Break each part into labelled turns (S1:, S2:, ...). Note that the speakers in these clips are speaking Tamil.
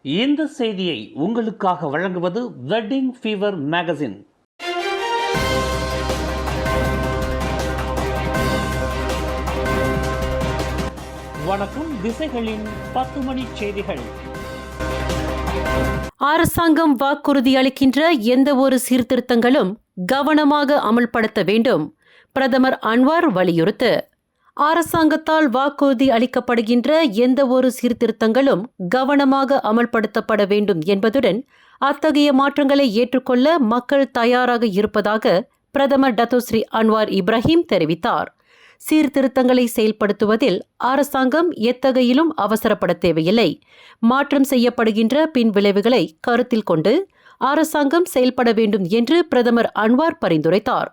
S1: இந்த செய்தியை உங்களுக்காக வழங்குவது வெட்டிங் ஃபீவர் மேகசின். வணக்கம். திசைகளின் 10 மணி செய்திகள்.
S2: அரசாங்கம் வாக்குறுதி அளிக்கின்ற எந்த ஒரு சீர்திருத்தங்களும் கவனமாக அமல்படுத்த வேண்டும். பிரதமர் அன்வார் வலியுறுத்து. அரசாங்கத்தால் வாக்குறுதி அளிக்கப்படுகின்ற எந்த ஒரு சீர்திருத்தங்களும் கவனமாக அமல்படுத்தப்பட வேண்டும் என்பதுடன் அத்தகைய மாற்றங்களை ஏற்றுக்கொள்ள மக்கள் தயாராக இருப்பதாக பிரதமர் டத்தோஸ்ரீ அன்வார் இப்ராஹிம் தெரிவித்தார். சீர்திருத்தங்களை செயல்படுத்துவதில் அரசாங்கம் எத்தகையிலும் அவசரப்பட தேவையில்லை. மாற்றம் செய்யப்படுகின்ற பின் விளைவுகளை கருத்தில் கொண்டு அரசாங்கம் செயல்பட வேண்டும் என்று பிரதமர் அன்வார் பரிந்துரைத்தார்.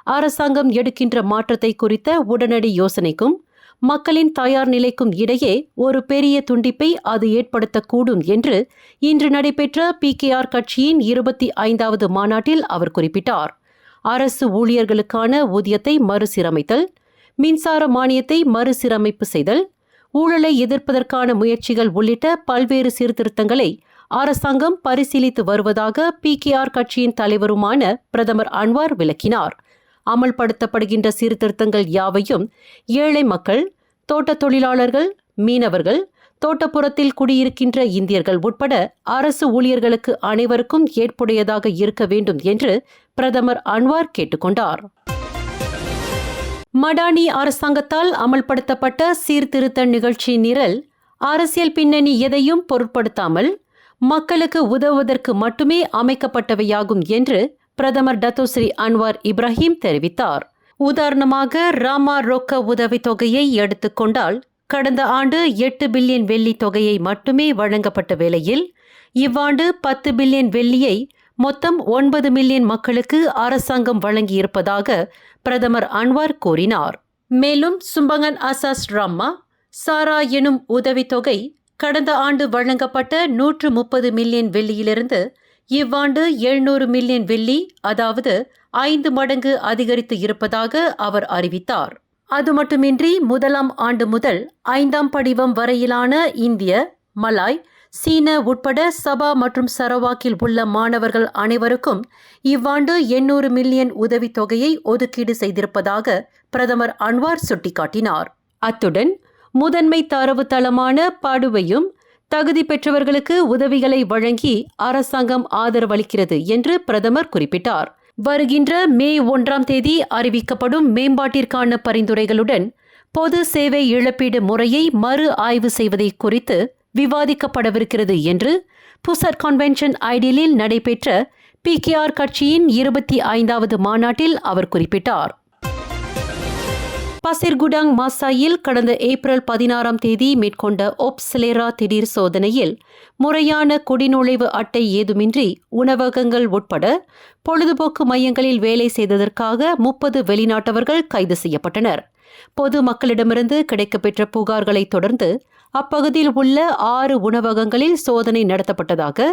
S2: அரசாங்கம் எடுக்கின்ற மாற்றத்தை குறித்த உடனடி யோசனைக்கும் மக்களின் தயார் நிலைக்கும் இடையே ஒரு பெரிய துண்டிப்பை அது ஏற்படுத்தக்கூடும் என்று இன்று நடைபெற்ற PKR கட்சியின் 25வது மாநாட்டில் அவர் குறிப்பிட்டார். அரசு ஊழியர்களுக்கான ஊதியத்தை மறுசீரமைத்தல், மின்சார மானியத்தை மறுசீரமைப்பு செய்தல், ஊழலை எதிர்ப்பதற்கான முயற்சிகள் உள்ளிட்ட பல்வேறு சீர்திருத்தங்களை அரசாங்கம் பரிசீலித்து வருவதாக PKR கட்சியின் தலைவருமான பிரதமர் அன்வார் விளக்கினார். அமல்படுத்தப்படுகின்ற சீர்திருத்தங்கள் யாவையும் ஏழை மக்கள், தோட்டத் தொழிலாளர்கள், மீனவர்கள், தோட்டப்புறத்தில் குடியிருக்கின்ற இந்தியர்கள் உட்பட அரசு ஊழியர்களுக்கு அனைவருக்கும் ஏற்புடையதாக இருக்க வேண்டும் என்று பிரதமர் அன்வார் கேட்டுக்கொண்டார். மடானி அரசாங்கத்தால் அமல்படுத்தப்பட்ட சீர்திருத்த நிகழ்ச்சி நிரல் அரசியல் பின்னணி எதையும் பொருட்படுத்தாமல் மக்களுக்கு உதவுவதற்கு மட்டுமே அமைக்கப்பட்டவையாகும் என்று பிரதமர் டத்தோஸ்ரீ அன்வார் இப்ராஹிம் தெரிவித்தார். உதாரணமாக ராமா ரொக்க உதவித் தொகையை எடுத்துக்கொண்டால் கடந்த ஆண்டு 8 பில்லியன் வெள்ளி தொகையை மட்டுமே வழங்கப்பட்ட வேளையில் இவ்வாண்டு 10 பில்லியன் வெள்ளியை மொத்தம் 9 மில்லியன் மக்களுக்கு அரசாங்கம் வழங்கியிருப்பதாக பிரதமர் அன்வார் கூறினார். மேலும் சும்பங்கன் அசாஸ் ராமா சாரா எனும் உதவித்தொகை கடந்த ஆண்டு வழங்கப்பட்ட 130 மில்லியன் வெள்ளியிலிருந்து இவ்வாண்டு 700 மில்லியன் வெள்ளி, அதாவது 5 மடங்கு அதிகரித்து இருப்பதாக அவர் அறிவித்தார். அது மட்டுமின்றி முதலாம் ஆண்டு முதல் 5ஆம் படிவம் வரையிலான இந்திய, மலாய், சீன உட்பட சபா மற்றும் சரவாக்கில் உள்ள மாணவர்கள் அனைவருக்கும் இவ்வாண்டு 800 மில்லியன் உதவித்தொகையை ஒதுக்கீடு செய்திருப்பதாக பிரதமர் அன்வார் சுட்டிக்காட்டினார். அத்துடன் முதன்மை தரவு தளமான பாடுவையும் தகுதி பெற்றவர்களுக்கு உதவிகளை வழங்கி அரசாங்கம் ஆதரவளிக்கிறது என்று பிரதமர் குறிப்பிட்டார். வருகின்ற மே 1ஆம் தேதி அறிவிக்கப்படும் மேம்பாட்டிற்கான பரிந்துரைகளுடன் பொது சேவை இழப்பீடு முறையை மறு ஆய்வு செய்வதை குறித்து விவாதிக்கப்படவிருக்கிறது என்று புசர் கன்வென்ஷன் ஐடியலில் நடைபெற்ற PKR கட்சியின் 25வது மாநாட்டில் அவர் குறிப்பிட்டார். பசிர்குடாங் மாசாயில் கடந்த ஏப்ரல் 16ஆம் தேதி மேற்கொண்ட ஒப்சலேரா திடீர் சோதனையில் முறையான குடிநுழைவு அட்டை ஏதுமின்றி உணவகங்கள் உட்பட பொழுதுபோக்கு மையங்களில் வேலை செய்ததற்காக 30 வெளிநாட்டவர்கள் கைது செய்யப்பட்டனர். பொது மக்களிடமிருந்து கிடைக்கப்பெற்ற புகார்களை தொடர்ந்து அப்பகுதியில் உள்ள 6 உணவகங்களில் சோதனை நடத்தப்பட்டதாக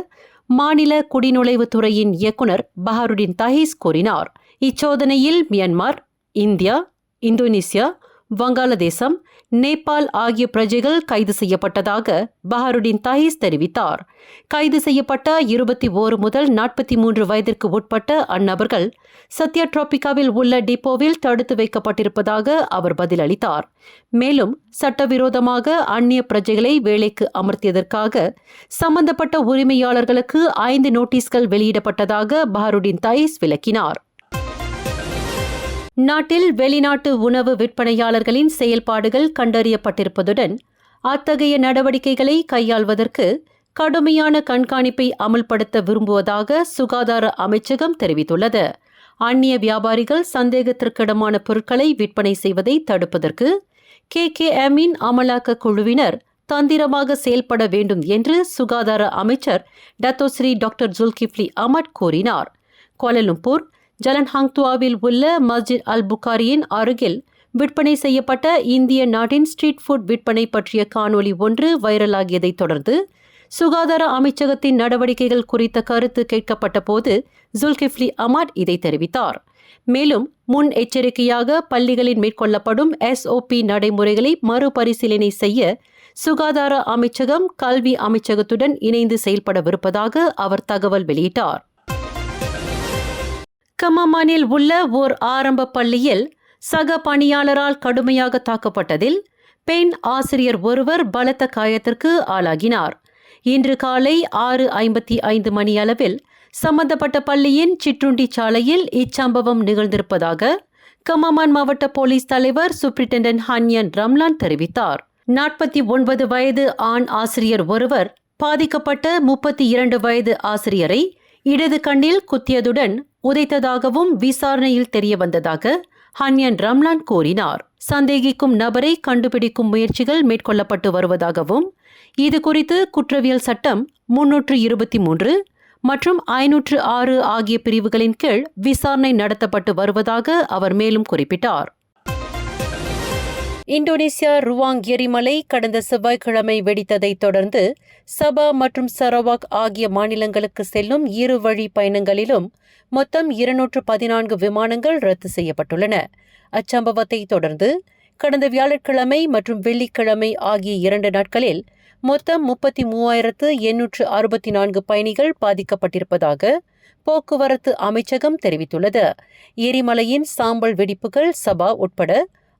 S2: மாநில குடிநுழைவுத்துறையின் இயக்குநர் பஹருடின் தஹீஸ் கூறினார். இச்சோதனையில் மியான்மர், இந்தியா, இந்தோனேசியா, வங்காளதேசம், நேபாள் ஆகிய பிரஜைகள் கைது செய்யப்பட்டதாக பஹருடின் தஹீஸ் தெரிவித்தார். கைது செய்யப்பட்ட 21 முதல் 43 வயதிற்கு உட்பட்ட அந்நபர்கள் சத்யா டிராபிகாவில் உள்ள டிப்போவில் தடுத்து வைக்கப்பட்டிருப்பதாக அவர் பதிலளித்தார். மேலும் சட்டவிரோதமாக அந்நிய பிரஜைகளை வேலைக்கு அமர்த்தியதற்காக சம்பந்தப்பட்ட உரிமையாளர்களுக்கு 5 நோட்டீஸ்கள் வெளியிடப்பட்டதாக பஹருடின் தஹீஸ் விளக்கினார். நாட்டில் வெளிநாட்டு உணவு விற்பனையாளர்களின் செயல்பாடுகள் கண்டறியப்பட்டிருப்பதுடன் அத்தகைய நடவடிக்கைகளை கையாள்வதற்கு கடுமையான கண்காணிப்பை அமல்படுத்த விரும்புவதாக சுகாதார அமைச்சகம் தெரிவித்துள்ளது. அந்நிய வியாபாரிகள் சந்தேகத்திற்கிடமான பொருட்களை விற்பனை செய்வதை தடுப்பதற்கு KKMஇன் அமலாக்க குழுவினர் தந்திரமாக செயல்பட வேண்டும் என்று சுகாதார அமைச்சர் டத்தோஸ்ரீ டாக்டர் ஜுல்கிஃப்லி அஹமட் கூறினார். கோலாலம்பூர் ஜலன்ஹாங்துவாவில் உள்ள மஸ்ஜித் அல் புகாரியின் அருகில் விற்பனை செய்யப்பட்ட இந்திய நாட்டின் ஸ்ட்ரீட் ஃபுட் விற்பனை பற்றிய காணொலி ஒன்று வைரலாகியதை தொடர்ந்து சுகாதார அமைச்சகத்தின் நடவடிக்கைகள் குறித்த கருத்து கேட்கப்பட்ட போது ஜுல்கிஃப்லி அஹமட் இதை தெரிவித்தார். மேலும் முன் எச்சரிக்கையாக பள்ளிகளில் மேற்கொள்ளப்படும் SOP நடைமுறைகளை மறுபரிசீலனை செய்ய சுகாதார அமைச்சகம் கல்வி அமைச்சகத்துடன் இணைந்து செயல்படவிருப்பதாக அவர் தகவல் வெளியிட்டார். கமாமானில் உள்ள ஓர் ஆரம்ப பள்ளியில் சக பணியாளரால் கடுமையாக தாக்கப்பட்டதில் பெண் ஆசிரியர் ஒருவர் பலத்த காயத்திற்கு ஆளாகினார். இன்று காலை 6:55 மணியளவில் சம்பந்தப்பட்ட பள்ளியின் சிற்றுண்டி சாலையில் இச்சம்பவம் நிகழ்ந்திருப்பதாக கமாமான் மாவட்ட போலீஸ் தலைவர் சூப்பரிண்டென்டென்ட் ஹன்யன் ரம்லான் தெரிவித்தார். 49 வயது ஆண் ஆசிரியர் ஒருவர் பாதிக்கப்பட்ட 32 வயது ஆசிரியரை இடது கண்ணில் குத்தியதுடன் உதைத்ததாகவும் விசாரணையில் தெரியவந்ததாக ஹன்யன் ரம்லான் கூறினார். சந்தேகிக்கும் நபரை கண்டுபிடிக்கும் முயற்சிகள் மேற்கொள்ளப்பட்டு வருவதாகவும் இதுகுறித்து குற்றவியல் சட்டம் 323 மற்றும் 506 ஆகிய பிரிவுகளின் கீழ் விசாரணை நடத்தப்பட்டு வருவதாக அவர் மேலும் குறிப்பிட்டார். இந்தோனேசியா ருவாங் எரிமலை கடந்த செவ்வாய்க்கிழமை வெடித்ததைத் தொடர்ந்து சபா மற்றும் சரவாக் ஆகிய மாநிலங்களுக்கு செல்லும் இருவழி பயணங்களிலும் மொத்தம் 214 விமானங்கள் ரத்து செய்யப்பட்டுள்ளன. அச்சம்பவத்தை தொடர்ந்து கடந்த வியாழக்கிழமை மற்றும் வெள்ளிக்கிழமை ஆகிய 2 நாட்களில் மொத்தம் 33,864 பயணிகள் பாதிக்கப்பட்டிருப்பதாக போக்குவரத்து அமைச்சகம் தெரிவித்துள்ளது. எரிமலையின் சாம்பல் வெடிப்புகள் சபா உட்பட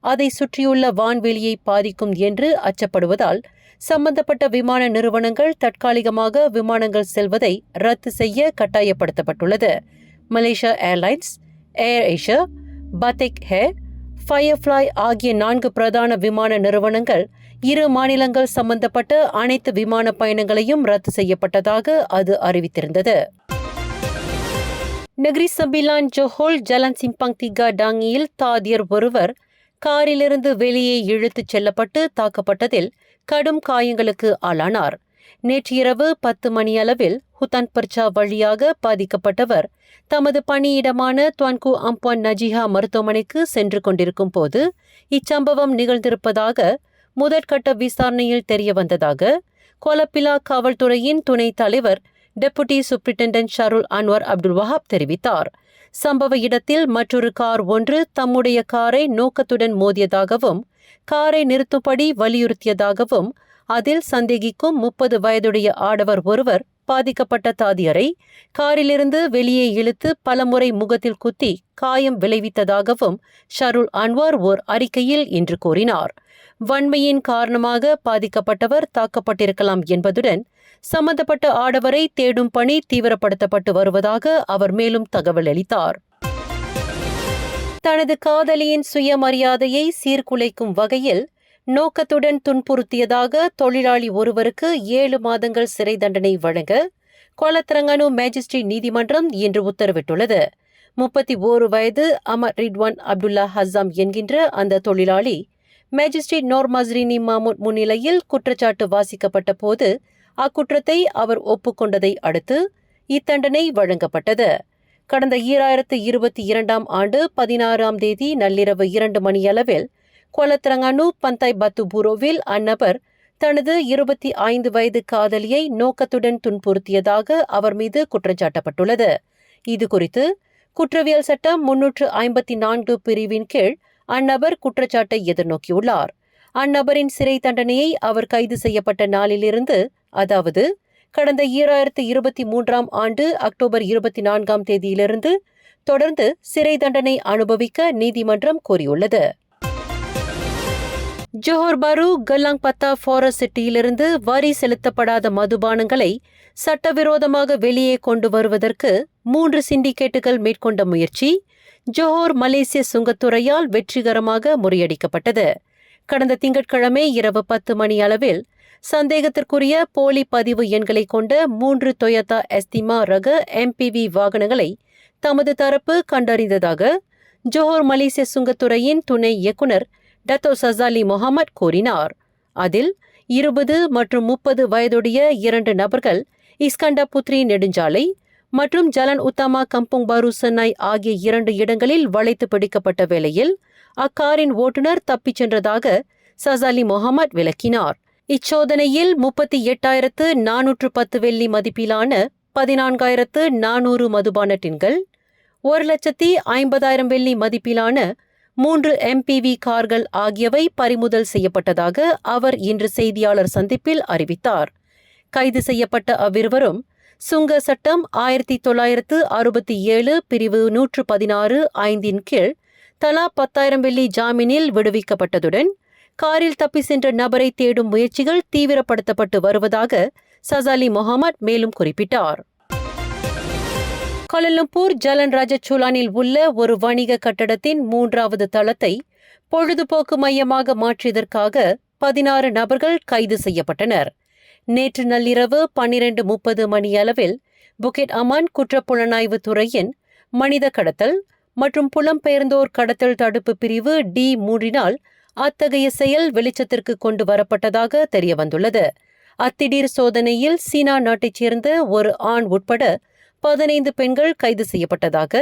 S2: அதை சுற்றியுள்ள வான்வெளியை பாதிக்கும் என்று அச்சப்படுவதால் சம்பந்தப்பட்ட விமான நிறுவனங்கள் தற்காலிகமாக விமானங்கள் செல்வதை ரத்து செய்ய கட்டாயப்படுத்தப்பட்டுள்ளது. மலேசியா ஏர்லைன்ஸ், ஏர் ஏஷியா, பத்தேக் ஏர், ஃபயர்ஃப்ளை ஆகிய 4 பிரதான விமான நிறுவனங்கள் 2 மாநிலங்கள் சம்பந்தப்பட்ட அனைத்து விமான பயணங்களையும் ரத்து செய்யப்பட்டதாக அது அறிவித்திருந்தது. நெகிரி சம்பிலான் ஜோஹோல் ஜலன் சிம்பங் 3 டாங்கியில் தாதியர் ஒருவர் காரிலிருந்து வெளியே இழுத்துச் செல்லப்பட்டு தாக்கப்பட்டதில் கடும் காயங்களுக்கு ஆளானார். நேற்றிரவு 10 மணியளவில் ஹுதான் பர்ச்சா வழியாக பாதிக்கப்பட்டவர் தமது பணியிடமான துவான்கு அம்பான் நஜிஹா மருத்துவமனைக்கு சென்று கொண்டிருக்கும் போது இச்சம்பவம் நிகழ்ந்திருப்பதாக முதற்கட்ட விசாரணையில் தெரியவந்ததாக கோலப்பிலா காவல்துறையின் துணைத் தலைவர் டெபுட்டி சூப்பரிண்டென்டென்ட் ஷருல் அன்வர் அப்துல் வஹாப் தெரிவித்தார். சம்பவ இடத்தில் மற்றொரு கார் ஒன்று தம்முடைய காரை நோக்கத்துடன் மோதியதாகவும் காரை நிறுத்தும்படி வலியுறுத்தியதாகவும் அதில் சந்தேகிக்கும் 30 வயதுடைய ஆடவர் ஒருவர் பாதிக்கப்பட்ட தாதியரை காரிலிருந்து வெளியே இழுத்து பலமுறை முகத்தில் குத்தி காயம் விளைவித்ததாகவும் ஷருல் அன்வார் ஓர் அறிக்கையில் இன்று கூறினார். வன்மையின் காரணமாக பாதிக்கப்பட்டவர் தாக்கப்பட்டிருக்கலாம் என்பதுடன் சம்பந்தப்பட்ட ஆடவரை தேடும் பணி தீவிரப்படுத்தப்பட்டு வருவதாக அவர் மேலும் தகவல் அளித்தார். தனது காதலியின் சுயமரியாதையை சீர்குலைக்கும் வகையில் நோக்கத்துடன் துன்புறுத்தியதாக தொழிலாளி ஒருவருக்கு 7 மாதங்கள் சிறை தண்டனை வழங்க கோலத்திரங்கானு மேஜிஸ்ட்ரேட் நீதிமன்றம் இன்று உத்தரவிட்டுள்ளது. 31 வயது அமர் ரிட்வான் அப்துல்லா ஹசாம் என்கின்ற அந்த தொழிலாளி மேஜிஸ்ட்ரேட் நோர் மஸ்ரினி மாமூத் முன்னிலையில் குற்றச்சாட்டு வாசிக்கப்பட்ட போது அக்குற்றத்தை அவர் ஒப்புக்கொண்டதை அடுத்து இத்தண்டனை வழங்கப்பட்டது. கடந்த 2022 ஆண்டு 16ஆம் தேதி நள்ளிரவு 2 மணியளவில் கோலத்திரங்கானு பந்தாய் பத்து பூரோவில் அந்நபர் தனது 25 வயது காதலியை நோக்கத்துடன் துன்புறுத்தியதாக அவர் மீது குற்றஞ்சாட்டப்பட்டுள்ளது. இதுகுறித்து குற்றவியல் சட்டம் 354 பிரிவின் கீழ் அந்நபர் குற்றச்சாட்டை எதிர்நோக்கியுள்ளார். அந்நபரின் சிறை தண்டனையை அவர் கைது செய்யப்பட்ட நாளிலிருந்து, அதாவது கடந்த 2023 ஆண்டு அக்டோபர் 24 தேதியிலிருந்து தொடர்ந்து சிறை தண்டனை அனுபவிக்க நீதிமன்றம் கோரியுள்ளது. ஜோஹர் பாரு கல்லாங் பத்தா ஃபாரஸ்ட் சிட்டியிலிருந்து வரி செலுத்தப்படாத மதுபானங்களை சட்டவிரோதமாக வெளியே கொண்டு வருவதற்கு 3 சிண்டிகேட்டுகள் மேற்கொண்ட முயற்சி ஜோஹர் மலேசிய சுங்கத்துறையால் வெற்றிகரமாக முறியடிக்கப்பட்டது. கடந்த திங்கட்கிழமை இரவு 10 மணி அளவில் சந்தேகத்திற்குரிய போலி பதிவு எண்களை கொண்ட 3 டொயோட்டா எஸ்திமா ரக MPV வாகனங்களை தமது தரப்பு கண்டறிந்ததாக ஜோஹர் மலேசிய சுங்கத்துறையின் துணை இயக்குனர் டத்தோ சசாலி முகமது கூறினார். அதில் 20 மற்றும் 30 வயதுடைய 2 நபர்கள் இஸ்கண்டா புத்ரி நெடுஞ்சாலை மற்றும் ஜலன் உத்தாமா கம்புங் பாரு சென்னாய் ஆகிய 2 இடங்களில் வளைத்து பிடிக்கப்பட்ட வேளையில் அக்காரின் ஓட்டுநர் தப்பிச் சென்றதாக சசாலி முகமது விளக்கினார். இச்சோதனையில் 38,410 வெள்ளி மதிப்பிலான 14,400 மதுபான டின்கள், 1,50,000 வெள்ளி மதிப்பிலான 3 MPV கார்கள் ஆகியவை பறிமுதல் செய்யப்பட்டதாக அவர் இன்று செய்தியாளர் சந்திப்பில் அறிவித்தார். கைது செய்யப்பட்ட அவ்விருவரும் சுங்க சட்டம் 1967 பிரிவு 116 5 கீழ் தலா 10,000 வெள்ளி ஜாமீனில் விடுவிக்கப்பட்டதுடன் காரில் தப்பி சென்ற நபரை தேடும் முயற்சிகள் தீவிரப்படுத்தப்பட்டு வருவதாக சசாலி முகமது மேலும் குறிப்பிட்டார். கோலாலம்பூர் ஜலன் ராஜச்சுலானில் உள்ள ஒரு வணிக கட்டடத்தின் 3வது தளத்தை பொழுதுபோக்கு மையமாக மாற்றியதற்காக 16 நபர்கள் கைது செய்யப்பட்டனர். நேற்று நள்ளிரவு 12:30 மணியளவில் புக்கெட் அமான் குற்றப்புலனாய்வு துறையின் மனித கடத்தல் மற்றும் புலம்பெயர்ந்தோர் கடத்தல் தடுப்பு பிரிவு D3 அத்தகைய செயல் வெளிச்சத்திற்கு கொண்டு வரப்பட்டதாக தெரியவந்துள்ளது. அத்திடீர் சோதனையில் சீனா நாட்டைச் சேர்ந்த ஒரு ஆண் உட்பட 15 பெண்கள் கைது செய்யப்பட்டதாக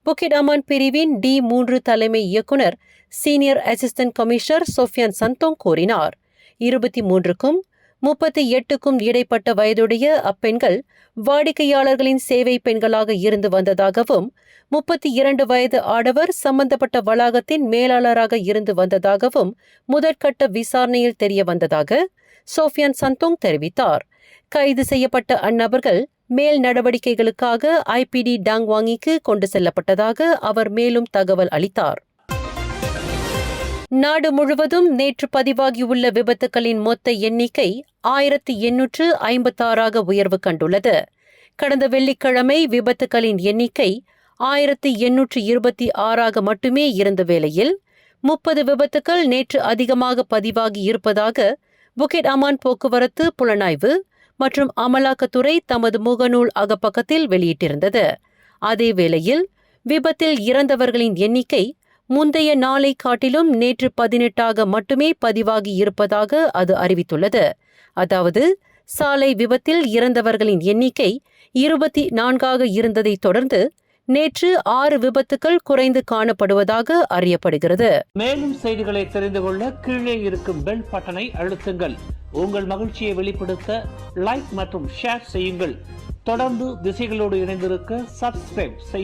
S2: புக்கெட் அமான் பிரிவின் D3 தலைமை இயக்குனர் சீனியர் அசிஸ்டன்ட் கமிஷனர் சோஃபியான் சந்தோங் கூறினார். 23க்கும் 38க்கும் இடைப்பட்ட வயதுடைய அப்பெண்கள் வாடிக்கையாளர்களின் சேவை பெண்களாக இருந்து வந்ததாகவும் 32 வயது ஆடவர் சம்பந்தப்பட்ட வளாகத்தின் மேலாளராக இருந்து வந்ததாகவும் முதற்கட்ட விசாரணையில் தெரிய வந்ததாக சோஃபியான் சந்தோங் தெரிவித்தார். கைது செய்யப்பட்ட அந்நபர்கள் மேல் நடவடிக்கைகளுக்காக IPD டாங்வாங்கிக்கு கொண்டு செல்லப்பட்டதாக அவர் மேலும் தகவல் அளித்தார். நாடு முழுவதும் நேற்று பதிவாகியுள்ள விபத்துகளின் மொத்த எண்ணிக்கை 1856 உயர்வு கண்டுள்ளது. கடந்த வெள்ளிக்கிழமை விபத்துகளின் எண்ணிக்கை 1826 மட்டுமே இருந்த வேளையில் 30 விபத்துக்கள் நேற்று அதிகமாக பதிவாகி இருப்பதாக புக்கெட் அமான் போக்குவரத்து புலனாய்வு மற்றும் அமலாக்கத்துறை தமது முகநூல் அகப்பக்கத்தில் வெளியிட்டிருந்தது. அதே வேளையில் விபத்தில் இறந்தவர்களின் எண்ணிக்கை முந்தைய நாளை காட்டிலும் நேற்று 18 மட்டுமே பதிவாகி இருப்பதாக அது அறிவித்துள்ளது. அதாவது சாலை விபத்தில் இறந்தவர்களின் எண்ணிக்கை 24 இருந்ததை தொடர்ந்து நேற்று 6 விபத்துக்கள் குறைந்து காணப்படுவதாக அறியப்படுகிறது.
S1: மேலும் செய்திகளை தெரிந்து கொள்ள கீழே இருக்கும் பெல் பட்டனை அழுத்துங்கள். உங்கள் மகிழ்ச்சியை வெளிப்படுத்த லைக் மற்றும் ஷேர் செய்யுங்கள். தொடர்ந்து திசைகளோடு இணைந்திருக்க சப்ஸ்கிரைப் செய்ய